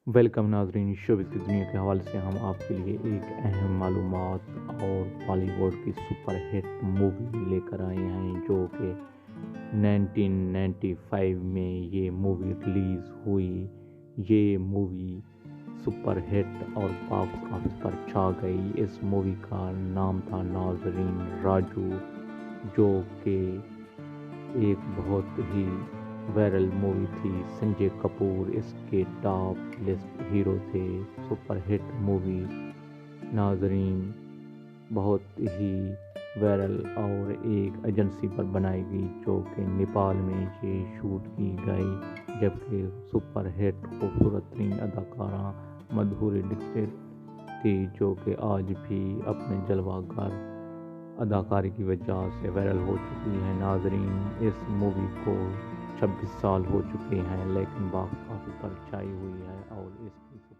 Welcome ناظرین، showbiz کی دنیا کے حوالے سے ہم آپ کے لیے ایک اہم معلومات اور بالی ووڈ کی سپر ہٹ مووی لے کر آئے ہیں جو کہ 1995 میں یہ مووی ریلیز ہوئی۔ یہ مووی سپر ہٹ اور باکس آفس پر چھا گئی۔ اس مووی کا نام تھا ناظرین راجو، جو کہ ایک بہت ہی وائرل مووی تھی۔ سنجے کپور اس کے ٹاپ لسٹ ہیرو تھے۔ سپر ہٹ مووی ناظرین بہت ہی وائرل اور ایک ایجنسی پر بنائی گئی جو کہ نیپال میں یہ شوٹ کی گئی، جبکہ سپر ہٹ خوبصورت ترین اداکارہ مادھوری ڈکشت تھی، جو کہ آج بھی اپنے جلوہ گر اداکاری کی وجہ سے وائرل ہو چکی ہے۔ ناظرین اس مووی کو 26 سال ہو چکے ہیں لیکن باکس آفس پر چھائی ہوئی ہے اور اس کی